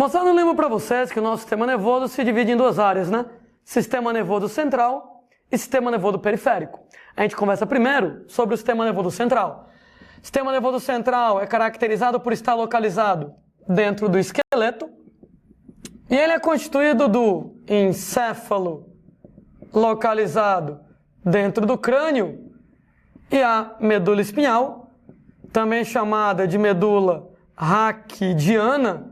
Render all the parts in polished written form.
Moçada, eu lembro para vocês que o nosso sistema nervoso se divide em duas áreas, né? Sistema nervoso central e sistema nervoso periférico. A gente conversa primeiro sobre o sistema nervoso central. O sistema nervoso central é caracterizado por estar localizado dentro do esqueleto e ele é constituído do encéfalo localizado dentro do crânio e a medula espinhal, também chamada de medula raquidiana,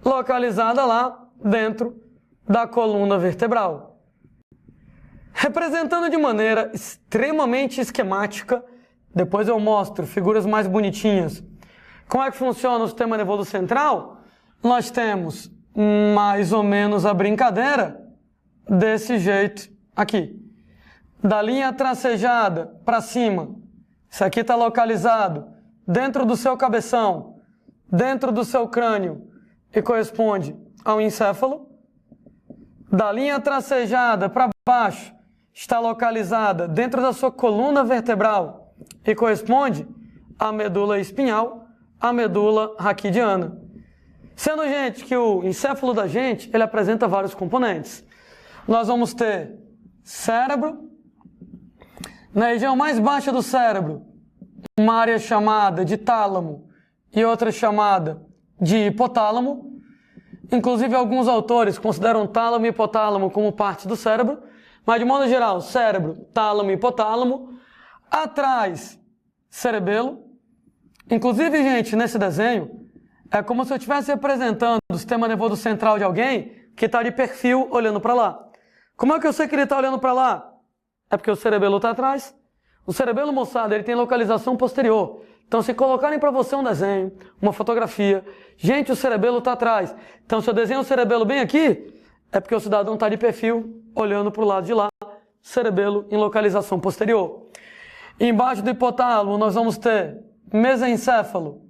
localizada lá dentro da coluna vertebral. Representando de maneira extremamente esquemática, depois eu mostro figuras mais bonitinhas. Como é que funciona o sistema nervoso central? Nós temos mais ou menos a brincadeira desse jeito aqui. Da linha tracejada para cima, isso aqui está localizado dentro do seu cabeção, dentro do seu crânio, e corresponde ao encéfalo. Da linha tracejada para baixo, está localizada dentro da sua coluna vertebral e corresponde à medula espinhal, à medula raquidiana. Sendo, gente, que o encéfalo da gente, ele apresenta vários componentes. Nós vamos ter cérebro, na região mais baixa do cérebro, uma área chamada de tálamo e outra chamada de hipotálamo. Inclusive, alguns autores consideram tálamo e hipotálamo como partes do cérebro, mas de modo geral, cérebro, tálamo e hipotálamo. Atrás, cerebelo. Inclusive, gente, nesse desenho, é como se eu estivesse representando o sistema nervoso central de alguém que está de perfil olhando para lá. Como é que eu sei que ele está olhando para lá? É porque o cerebelo está atrás. O cerebelo, moçada, ele tem localização posterior. Então, se colocarem para você um desenho, uma fotografia, gente, o cerebelo está atrás. Então, se eu desenho o cerebelo bem aqui, é porque o cidadão está de perfil, olhando para o lado de lá, cerebelo em localização posterior. Embaixo do hipotálamo, nós vamos ter mesencéfalo.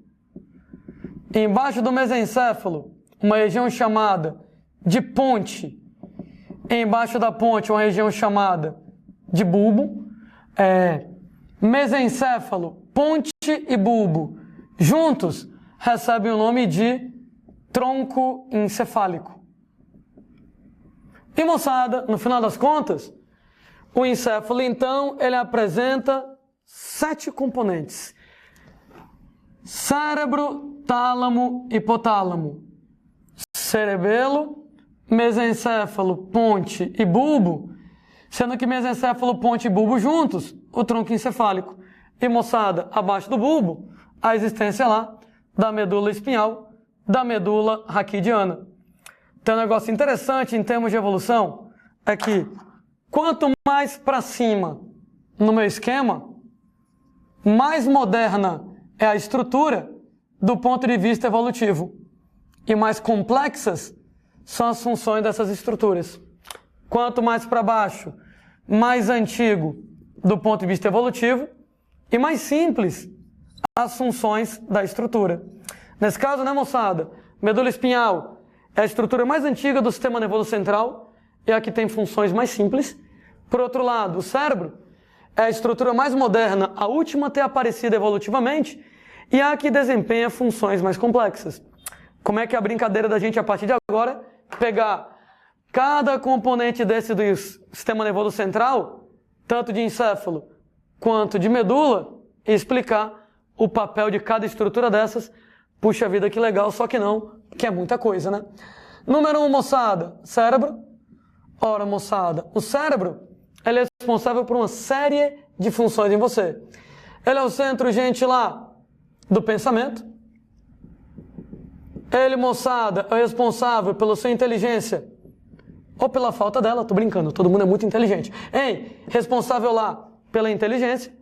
Embaixo do mesencéfalo, uma região chamada de ponte. Embaixo da ponte, uma região chamada de bulbo. Mesencéfalo, ponte e bulbo, juntos, recebem o nome de tronco encefálico. E, moçada, no final das contas, o encéfalo, então, ele apresenta 7 componentes. Cérebro, tálamo, hipotálamo, cerebelo, mesencéfalo, ponte e bulbo, sendo que mesencéfalo, ponte e bulbo juntos, o tronco encefálico. E, moçada, abaixo do bulbo, a existência lá da medula espinhal, da medula raquidiana. Então, um negócio interessante em termos de evolução é que quanto mais para cima no meu esquema, mais moderna é a estrutura do ponto de vista evolutivo e mais complexas são as funções dessas estruturas. Quanto mais para baixo, mais antigo do ponto de vista evolutivo e mais simples as funções da estrutura. Nesse caso, né, moçada? Medula espinhal é a estrutura mais antiga do sistema nervoso central e a que tem funções mais simples. Por outro lado, o cérebro é a estrutura mais moderna, a última a ter aparecido evolutivamente e a que desempenha funções mais complexas. Como é que é a brincadeira da gente, a partir de agora, pegar cada componente desse do sistema nervoso central, tanto de encéfalo quanto de medula, e explicar o papel de cada estrutura dessas? Puxa vida, que legal, só que não, que é muita coisa, né? Número 1, moçada, cérebro. Ora, moçada, o cérebro, ele é responsável por uma série de funções em você. Ele é o centro, gente, lá do pensamento. Ele, moçada, é responsável pela sua inteligência, ou pela falta dela, tô brincando, todo mundo é muito inteligente. Responsável lá pela inteligência.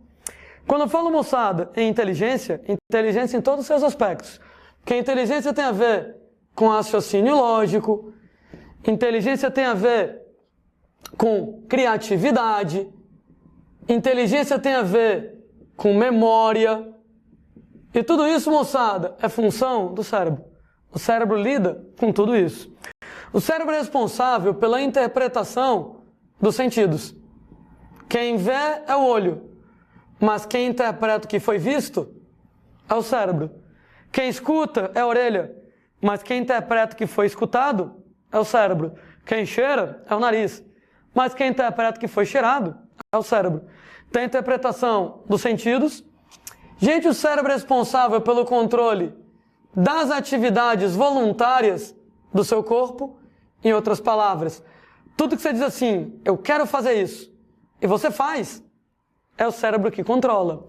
Quando eu falo, moçada, em inteligência em todos os seus aspectos. Porque inteligência tem a ver com raciocínio lógico, inteligência tem a ver com criatividade, inteligência tem a ver com memória. E tudo isso, moçada, é função do cérebro. O cérebro lida com tudo isso. O cérebro é responsável pela interpretação dos sentidos. Quem vê é o olho, mas quem interpreta o que foi visto é o cérebro. Quem escuta é a orelha, mas quem interpreta o que foi escutado é o cérebro. Quem cheira é o nariz, mas quem interpreta o que foi cheirado é o cérebro. Tem a interpretação dos sentidos. Gente, o cérebro é responsável pelo controle das atividades voluntárias do seu corpo. Em outras palavras, tudo que você diz assim, eu quero fazer isso, e você faz, é o cérebro que controla.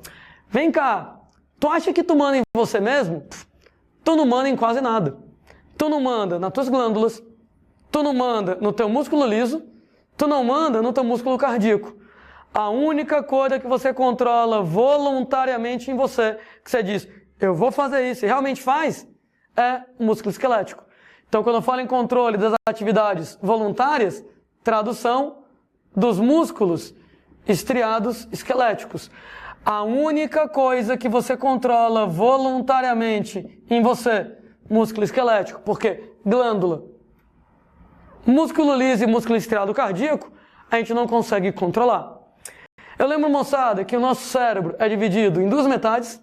Vem cá, tu acha que tu manda em você mesmo? Tu não manda em quase nada. Tu não manda nas tuas glândulas, tu não manda no teu músculo liso, tu não manda no teu músculo cardíaco. A única coisa que você controla voluntariamente em você, que você diz, eu vou fazer isso, e realmente faz, é o músculo esquelético. Então, quando eu falo em controle das atividades voluntárias, tradução dos músculos estriados esqueléticos. A única coisa que você controla voluntariamente em você, músculo esquelético, porque glândula, músculo liso e músculo estriado cardíaco, a gente não consegue controlar. Eu lembro, moçada, que o nosso cérebro é dividido em duas metades.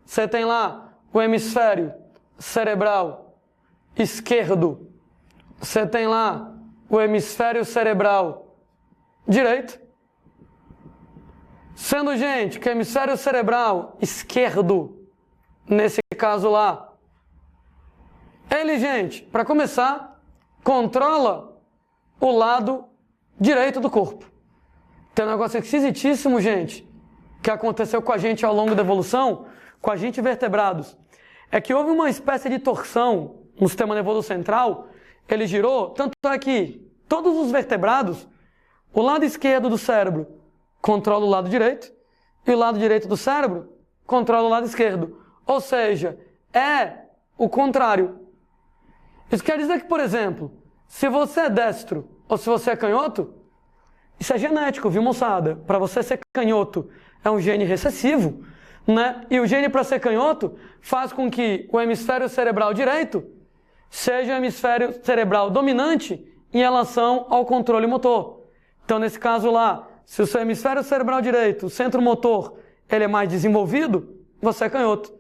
Você tem lá o hemisfério cerebral esquerdo, você tem lá o hemisfério cerebral direito, sendo, gente, que o hemisfério cerebral esquerdo, nesse caso lá, ele, gente, para começar, controla o lado direito do corpo. Tem um negócio esquisitíssimo, gente, que aconteceu com a gente ao longo da evolução, com a gente vertebrados, é que houve uma espécie de torção no sistema nervoso central, ele girou, tanto é que todos os vertebrados, o lado esquerdo do cérebro controla o lado direito, e o lado direito do cérebro controla o lado esquerdo. Ou seja, é o contrário. Isso quer dizer que, por exemplo, se você é destro ou se você é canhoto, isso é genético, viu, moçada? Para você ser canhoto é um gene recessivo, né? E o gene para ser canhoto faz com que o hemisfério cerebral direito seja o hemisfério cerebral dominante em relação ao controle motor. Então, nesse caso lá, se o seu hemisfério cerebral direito, o centro motor, ele é mais desenvolvido, você é canhoto.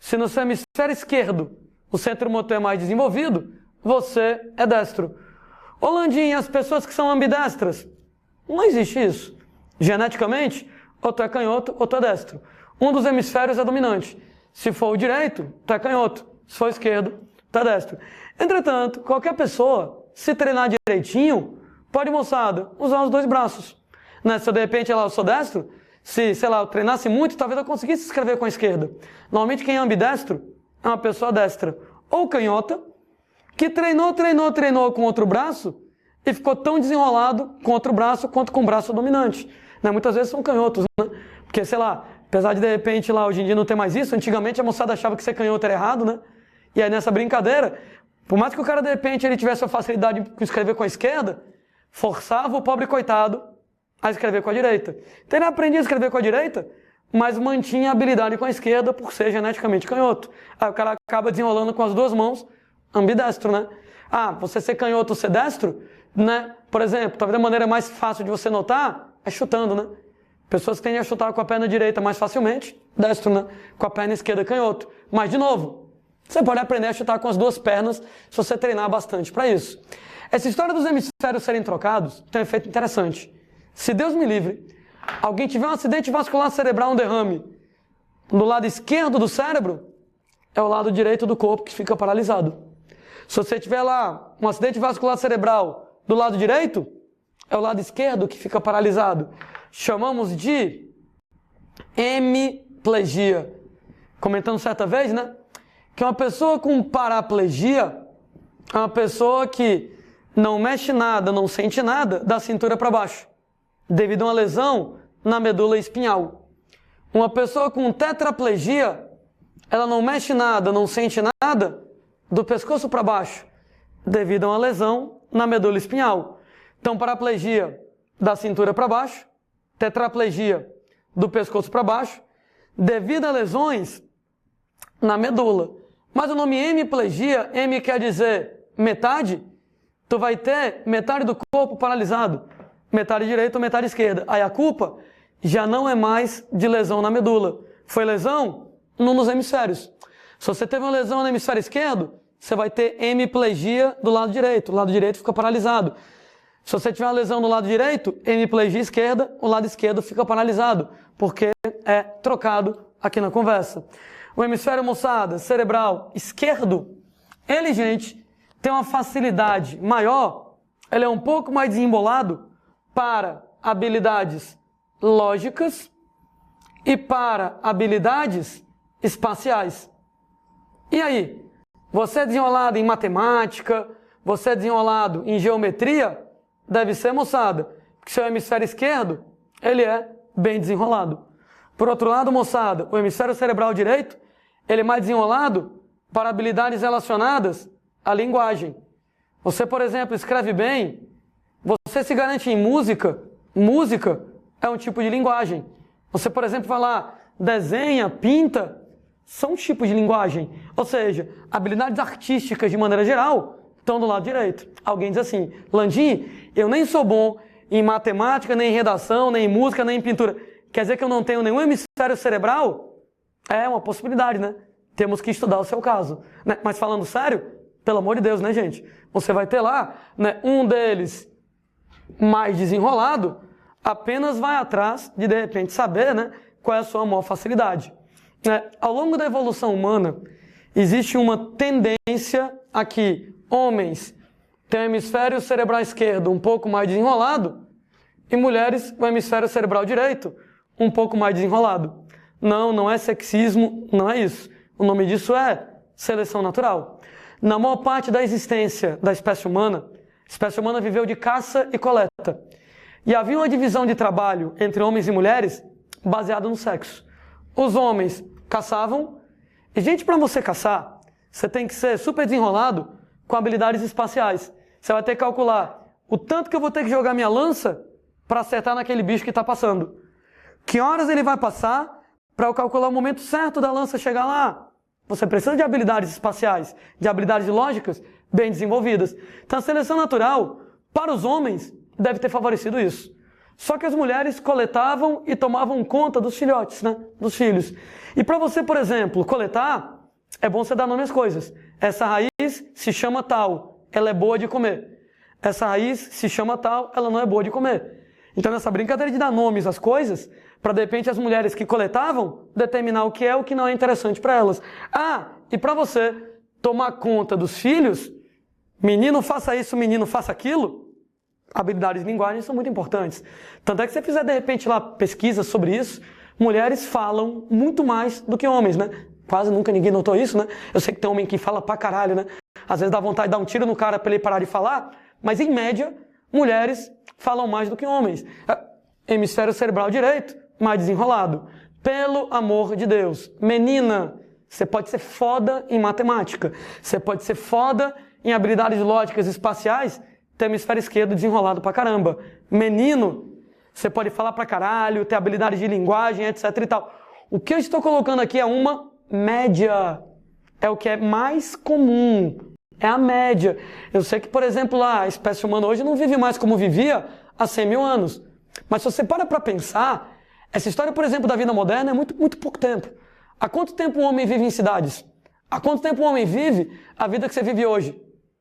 Se no seu hemisfério esquerdo, o centro motor é mais desenvolvido, você é destro. Ô Landinho, as pessoas que são ambidestras, não existe isso. Geneticamente, ou tu é canhoto ou tu é destro. Um dos hemisférios é dominante. Se for o direito, tu é canhoto. Se for o esquerdo, tu é destro. Entretanto, qualquer pessoa, se treinar direitinho, pode, moçada, usar os dois braços. Né? Se eu, de repente, eu sou destro, se, sei lá, eu treinasse muito, talvez eu conseguisse escrever com a esquerda. Normalmente, quem é ambidestro é uma pessoa destra. Ou canhota, que treinou com outro braço e ficou tão desenrolado com outro braço quanto com o braço dominante. Né? Muitas vezes são canhotos, né? Porque, sei lá, apesar de repente lá hoje em dia não ter mais isso, antigamente a moçada achava que ser canhoto era errado, né? E aí nessa brincadeira, por mais que o cara de repente ele tivesse a facilidade de escrever com a esquerda, forçava o pobre coitado a escrever com a direita. Então ele aprendia a escrever com a direita, mas mantinha a habilidade com a esquerda por ser geneticamente canhoto. Aí o cara acaba desenrolando com as duas mãos, ambidestro, né? Ah, você ser canhoto ou ser destro, né? Por exemplo, talvez a maneira mais fácil de você notar é chutando, né? Pessoas que tendem a chutar com a perna direita mais facilmente, destro, né? Com a perna esquerda, canhoto. Mas, de novo, você pode aprender a chutar com as duas pernas se você treinar bastante para isso. Essa história dos hemisférios serem trocados tem um efeito interessante. Se Deus me livre, alguém tiver um acidente vascular cerebral, um derrame, do lado esquerdo do cérebro, é o lado direito do corpo que fica paralisado. Se você tiver lá um acidente vascular cerebral do lado direito, é o lado esquerdo que fica paralisado. Chamamos de hemiplegia. Comentando certa vez, né? Que uma pessoa com paraplegia é uma pessoa que não mexe nada, não sente nada da cintura para baixo, devido a uma lesão na medula espinhal. Uma pessoa com tetraplegia, ela não mexe nada, não sente nada do pescoço para baixo, devido a uma lesão na medula espinhal. Então, paraplegia da cintura para baixo, tetraplegia do pescoço para baixo, devido a lesões na medula. Mas o nome hemiplegia, hemi quer dizer metade, tu vai ter metade do corpo paralisado, metade direita ou metade esquerda. Aí a culpa já não é mais de lesão na medula, foi lesão num dos hemisférios. Se você teve uma lesão no hemisfério esquerdo, você vai ter hemiplegia do lado direito. O lado direito fica paralisado. Se você tiver uma lesão no lado direito, hemiplegia esquerda, o lado esquerdo fica paralisado, porque é trocado aqui na conversa. O hemisfério, moçada, cerebral esquerdo, ele, gente, tem uma facilidade maior, ele é um pouco mais desembolado para habilidades lógicas e para habilidades espaciais. E aí? Você é desenrolado em matemática, você é desenrolado em geometria? Deve ser, moçada, porque seu hemisfério esquerdo, ele é bem desenrolado. Por outro lado, moçada, o hemisfério cerebral direito, ele é mais desenrolado para habilidades relacionadas à linguagem. Você, por exemplo, escreve bem, você se garante em música, música é um tipo de linguagem. Você, por exemplo, falar desenha, pinta, são tipos de linguagem. Ou seja, habilidades artísticas de maneira geral estão do lado direito. Alguém diz assim, Landim, eu nem sou bom em matemática, nem em redação, nem em música, nem em pintura. Quer dizer que eu não tenho nenhum hemisfério cerebral? É uma possibilidade, né? Temos que estudar o seu caso. Né? Mas falando sério, pelo amor de Deus, né, gente? Você vai ter lá, né, um deles mais desenrolado, apenas vai atrás de repente, saber, né, qual é a sua maior facilidade. Ao longo da evolução humana, existe uma tendência a que homens têm o hemisfério cerebral esquerdo um pouco mais desenrolado e mulheres o hemisfério cerebral direito um pouco mais desenrolado. Não é sexismo, não é isso. O nome disso é seleção natural. Na maior parte da existência da espécie humana, a espécie humana viveu de caça e coleta. E havia uma divisão de trabalho entre homens e mulheres baseada no sexo. Os homens caçavam, e gente, para você caçar, você tem que ser super desenrolado com habilidades espaciais. Você vai ter que calcular o tanto que eu vou ter que jogar minha lança para acertar naquele bicho que está passando. Que horas ele vai passar para eu calcular o momento certo da lança chegar lá. Você precisa de habilidades espaciais, de habilidades lógicas bem desenvolvidas. Então a seleção natural, para os homens, deve ter favorecido isso. Só que as mulheres coletavam e tomavam conta dos filhotes, né? Dos filhos. E para você, por exemplo, coletar, é bom você dar nome às coisas. Essa raiz se chama tal, ela é boa de comer. Essa raiz se chama tal, ela não é boa de comer. Então nessa brincadeira de dar nomes às coisas, para de repente as mulheres que coletavam determinar o que é o que não é interessante para elas. Ah, e para você tomar conta dos filhos, menino faça isso, menino faça aquilo, habilidades de linguagem são muito importantes. Tanto é que se você fizer de repente lá pesquisas sobre isso, mulheres falam muito mais do que homens, né? Quase nunca ninguém notou isso, né? Eu sei que tem homem que fala pra caralho, né? Às vezes dá vontade de dar um tiro no cara para ele parar de falar, mas em média, mulheres falam mais do que homens. Hemisfério cerebral direito, mais desenrolado. Pelo amor de Deus. Menina, você pode ser foda em matemática. Você pode ser foda em habilidades lógicas espaciais, ter hemisfério esquerdo desenrolado pra caramba. Menino, você pode falar pra caralho, ter habilidades de linguagem, etc e tal. O que eu estou colocando aqui é uma média. É o que é mais comum. É a média. Eu sei que, por exemplo, a espécie humana hoje não vive mais como vivia há 100 mil anos. Mas se você para pensar, essa história, por exemplo, da vida moderna é muito pouco tempo. Há quanto tempo o homem vive em cidades? Há quanto tempo o homem vive a vida que você vive hoje?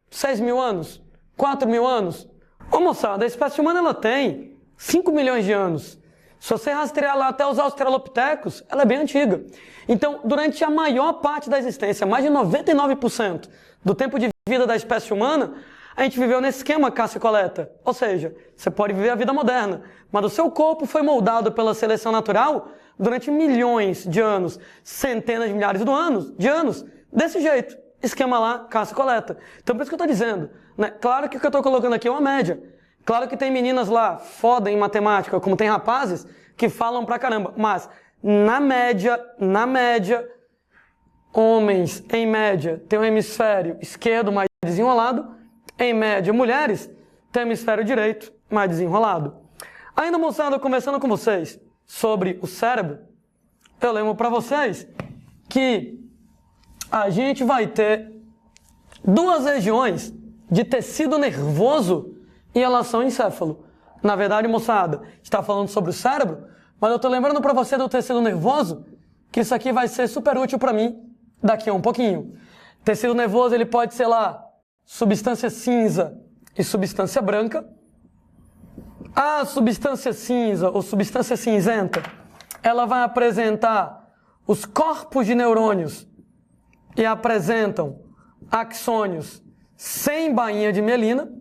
6 mil anos? 4 mil anos? Ô moçada, a espécie humana ela tem 5 milhões de anos. Se você rastrear lá até os australopitecos, ela é bem antiga. Então, durante a maior parte da existência, mais de 99% do tempo de vida da espécie humana, a gente viveu nesse esquema caça e coleta. Ou seja, você pode viver a vida moderna, mas o seu corpo foi moldado pela seleção natural durante milhões de anos, centenas de milhares de anos, desse jeito. Esquema lá, caça e coleta. Então, por isso que eu estou dizendo, né? Claro que o que eu estou colocando aqui é uma média. Claro que tem meninas lá, foda em matemática, como tem rapazes, que falam pra caramba. Mas, na média, homens, em média, têm um hemisfério esquerdo mais desenrolado. Em média, mulheres têm o hemisfério direito mais desenrolado. Ainda, moçada, conversando com vocês sobre o cérebro, eu lembro pra vocês que a gente vai ter duas regiões de tecido nervoso em relação ao encéfalo. Na verdade, moçada, a gente está falando sobre o cérebro, mas eu estou lembrando para você do tecido nervoso, que isso aqui vai ser super útil para mim daqui a um pouquinho. Tecido nervoso ele pode ser lá substância cinza e substância branca. A substância cinza ou substância cinzenta, ela vai apresentar os corpos de neurônios e apresentam axônios sem bainha de mielina.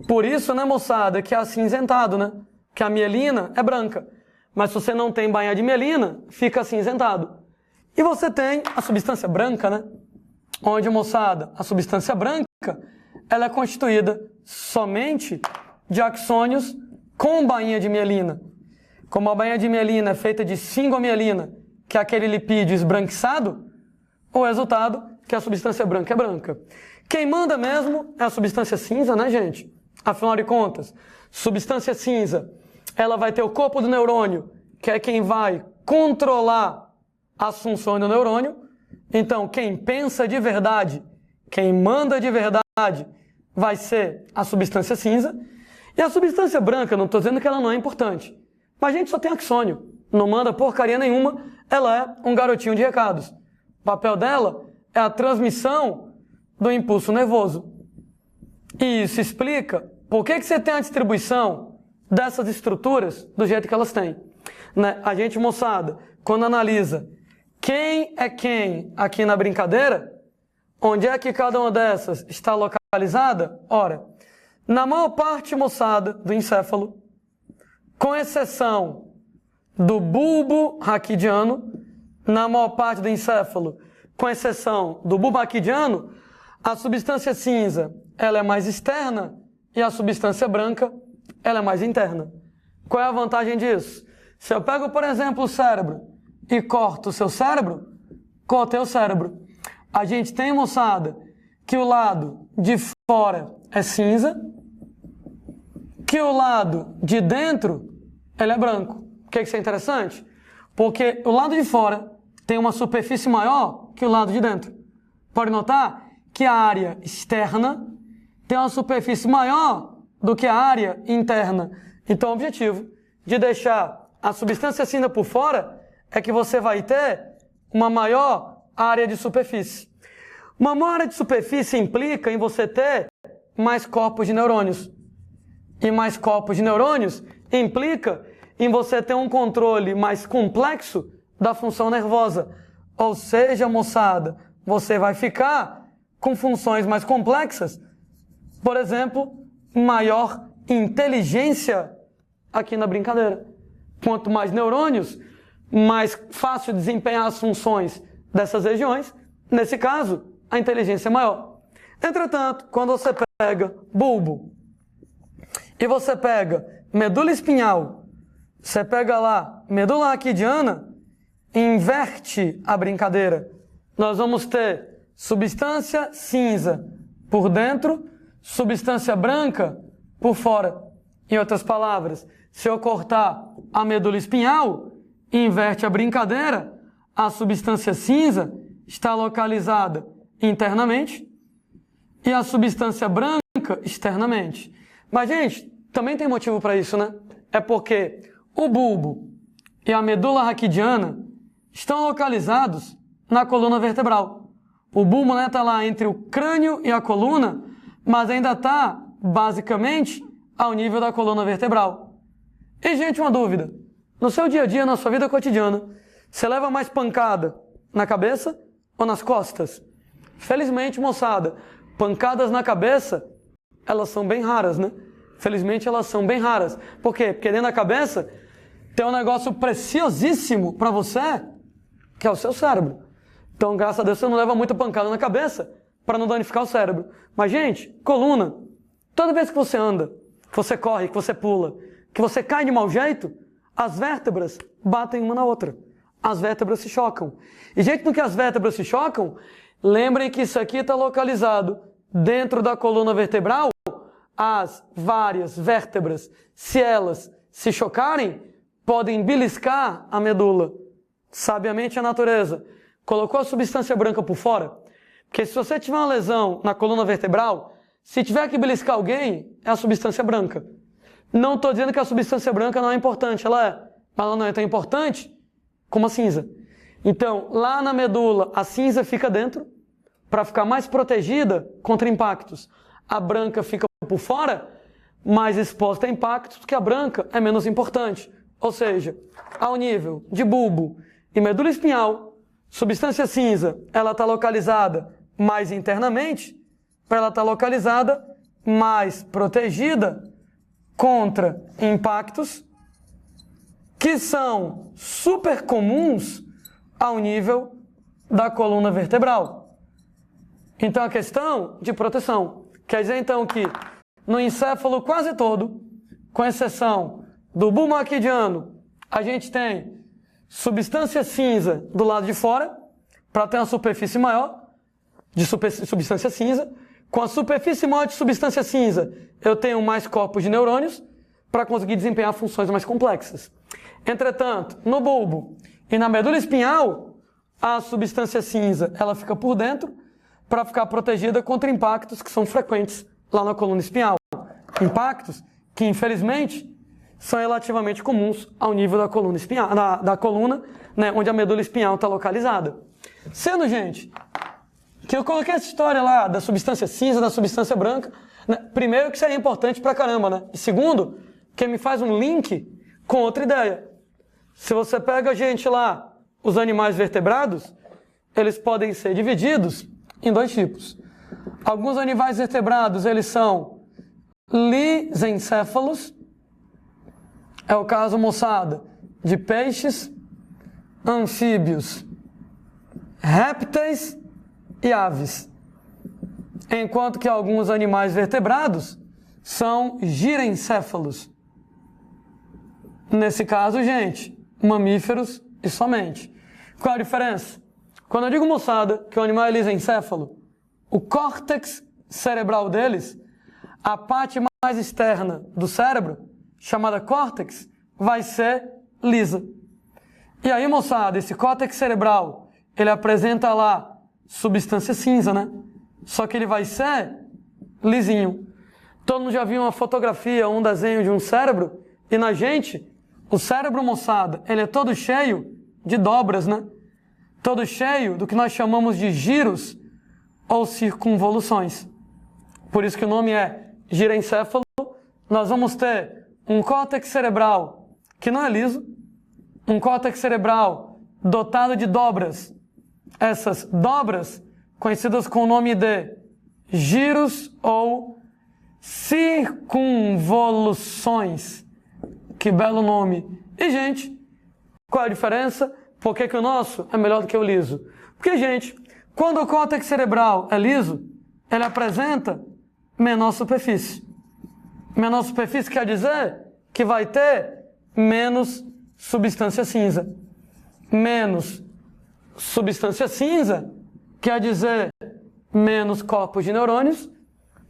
Por isso, né, moçada, que é acinzentado, né? Que a mielina é branca. Mas se você não tem bainha de mielina, fica acinzentado. E você tem a substância branca, né? Onde, moçada, a substância branca, ela é constituída somente de axônios com bainha de mielina. Como a bainha de mielina é feita de singomielina, que é aquele lipídio esbranquiçado, o resultado é que a substância branca é branca. Quem manda mesmo é a substância cinza, né, gente? Afinal de contas, substância cinza, ela vai ter o corpo do neurônio, que é quem vai controlar as funções do neurônio. Então, quem pensa de verdade, quem manda de verdade, vai ser a substância cinza. E a substância branca, não estou dizendo que ela não é importante, mas a gente só tem axônio, não manda porcaria nenhuma, ela é um garotinho de recados. O papel dela é a transmissão do impulso nervoso. E isso explica por que você tem a distribuição dessas estruturas do jeito que elas têm. Né? A gente, moçada, quando analisa quem é quem aqui na brincadeira, onde é que cada uma dessas está localizada? Ora, na maior parte, moçada, do encéfalo, com exceção do bulbo raquidiano, na maior parte do encéfalo, com exceção do bulbo raquidiano, a substância cinza ela é mais externa e a substância branca ela é mais interna. Qual é a vantagem disso? Se eu pego, por exemplo, o cérebro e corto o seu cérebro, cortei o cérebro. A gente tem, moçada, que o lado de fora é cinza, que o lado de dentro ele é branco. Por que isso é interessante? Porque o lado de fora tem uma superfície maior que o lado de dentro. Pode notar que a área externa tem uma superfície maior do que a área interna. Então, o objetivo de deixar a substância cinza por fora é que você vai ter uma maior área de superfície. Uma maior área de superfície implica em você ter mais corpos de neurônios. E mais corpos de neurônios implica em você ter um controle mais complexo da função nervosa. Ou seja, moçada, você vai ficar com funções mais complexas. Por exemplo, maior inteligência aqui na brincadeira. Quanto mais neurônios, mais fácil desempenhar as funções dessas regiões. Nesse caso, a inteligência é maior. Entretanto, quando você pega bulbo e você pega medula espinhal, você pega lá medula raquidiana, inverte a brincadeira. Nós vamos ter substância cinza por dentro, substância branca por fora. Em outras palavras, se eu cortar a medula espinhal, inverte a brincadeira, a substância cinza está localizada internamente e a substância branca externamente. Mas, gente, também tem motivo para isso, né? É porque o bulbo e a medula raquidiana estão localizados na coluna vertebral. O bulbo, né, está lá entre o crânio e a coluna, mas ainda está, basicamente, ao nível da coluna vertebral. E, gente, uma dúvida. No seu dia a dia, na sua vida cotidiana, você leva mais pancada na cabeça ou nas costas? Felizmente, moçada, pancadas na cabeça, elas são bem raras, né? Felizmente, elas são bem raras. Por quê? Porque dentro da cabeça tem um negócio preciosíssimo para você, que é o seu cérebro. Então, graças a Deus, você não leva muita pancada na cabeça para não danificar o cérebro. Mas, gente, coluna, toda vez que você anda, que você corre, que você pula, que você cai de mau jeito, as vértebras batem uma na outra. As vértebras se chocam. E, gente, no que as vértebras se chocam, lembrem que isso aqui está localizado dentro da coluna vertebral. As várias vértebras, se elas se chocarem, podem beliscar a medula. Sabiamente a natureza colocou a substância branca por fora, porque se você tiver uma lesão na coluna vertebral, se tiver que beliscar alguém, é a substância branca. Não estou dizendo que a substância branca não é importante, ela é, mas ela não é tão importante como a cinza. Então, lá na medula, a cinza fica dentro, para ficar mais protegida contra impactos. A branca fica por fora, mais exposta a impactos, porque a branca é menos importante. Ou seja, ao nível de bulbo e medula espinhal, substância cinza, ela está localizada mais internamente, para ela estar localizada mais protegida contra impactos que são super comuns ao nível da coluna vertebral. Então, a questão de proteção. Quer dizer, então, que no encéfalo quase todo, com exceção do bulbo maquidiano, a gente tem substância cinza do lado de fora, para ter uma superfície maior de substância cinza. Com a superfície maior de substância cinza, eu tenho mais corpos de neurônios para conseguir desempenhar funções mais complexas. Entretanto, no bulbo e na medula espinhal, a substância cinza ela fica por dentro para ficar protegida contra impactos que são frequentes lá na coluna espinhal. Impactos que, infelizmente, são relativamente comuns ao nível da coluna espinhal, da coluna, né, onde a medula espinhal está localizada. Sendo, gente, que eu coloquei essa história lá da substância cinza, da substância branca, né, primeiro que isso é importante pra caramba, né? E segundo, que me faz um link com outra ideia. Se você pega, gente, lá, os animais vertebrados, eles podem ser divididos em dois tipos. Alguns animais vertebrados, eles são lisencéfalos. É o caso, moçada, de peixes, anfíbios, répteis e aves. Enquanto que alguns animais vertebrados são girencéfalos. Nesse caso, gente, mamíferos e somente. Qual a diferença? Quando eu digo, moçada, que o animal é lisencéfalo, o córtex cerebral deles, a parte mais externa do cérebro, chamada córtex, vai ser lisa. E aí, moçada, esse córtex cerebral, ele apresenta lá substância cinza, né? Só que ele vai ser lisinho. Todo mundo já viu uma fotografia, um desenho de um cérebro? E na gente, o cérebro, moçada, ele é todo cheio de dobras, né? Todo cheio do que nós chamamos de giros ou circunvoluções. Por isso que o nome é girencéfalo. Nós vamos ter um córtex cerebral que não é liso, um córtex cerebral dotado de dobras. Essas dobras, conhecidas com o nome de giros ou circunvoluções. Que belo nome. E, gente, qual é a diferença? Por que o nosso é melhor do que o liso? Porque, gente, quando o córtex cerebral é liso, ele apresenta menor superfície. Menor superfície quer dizer que vai ter menos substância cinza. Menos substância cinza quer dizer menos corpos de neurônios.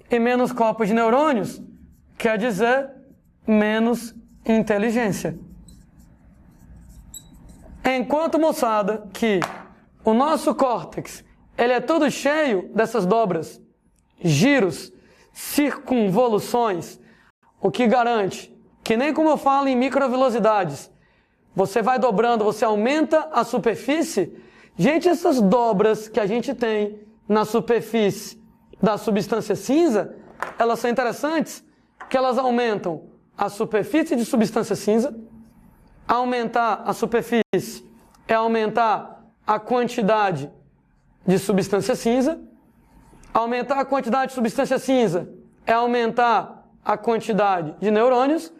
E menos corpos de neurônios quer dizer menos inteligência. Enquanto, moçada, que o nosso córtex, ele é todo cheio dessas dobras, giros, circunvoluções, o que garante que nem como eu falo em microvelocidades, você vai dobrando, você aumenta a superfície. Gente, essas dobras que a gente tem na superfície da substância cinza, elas são interessantes, que elas aumentam a superfície de substância cinza. Aumentar a superfície é aumentar a quantidade de substância cinza. Aumentar a quantidade de substância cinza é aumentar a quantidade de neurônios.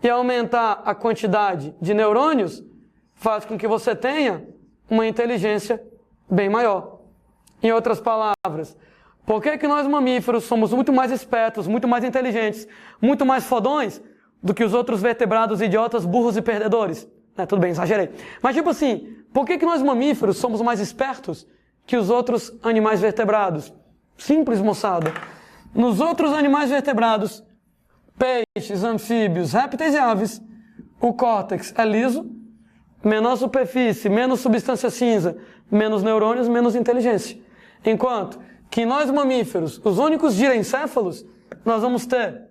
E aumentar a quantidade de neurônios faz com que você tenha uma inteligência bem maior. Em outras palavras, por que nós mamíferos somos muito mais espertos, muito mais inteligentes, muito mais fodões do que os outros vertebrados idiotas, burros e perdedores? Tudo bem, exagerei. Mas tipo assim, por que nós mamíferos somos mais espertos que os outros animais vertebrados? Simples, moçada. Nos outros animais vertebrados, peixes, anfíbios, répteis e aves, o córtex é liso, menor superfície, menos substância cinza, menos neurônios, menos inteligência. Enquanto que nós mamíferos, os únicos girencéfalos, nós vamos ter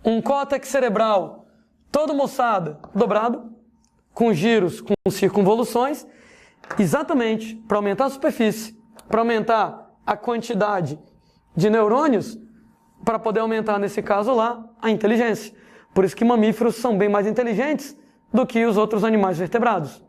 um córtex cerebral todo, moçada, dobrado, com giros, com circunvoluções, exatamente para aumentar a superfície, para aumentar a quantidade de neurônios, para poder aumentar, nesse caso lá, a inteligência. Por isso que mamíferos são bem mais inteligentes do que os outros animais vertebrados.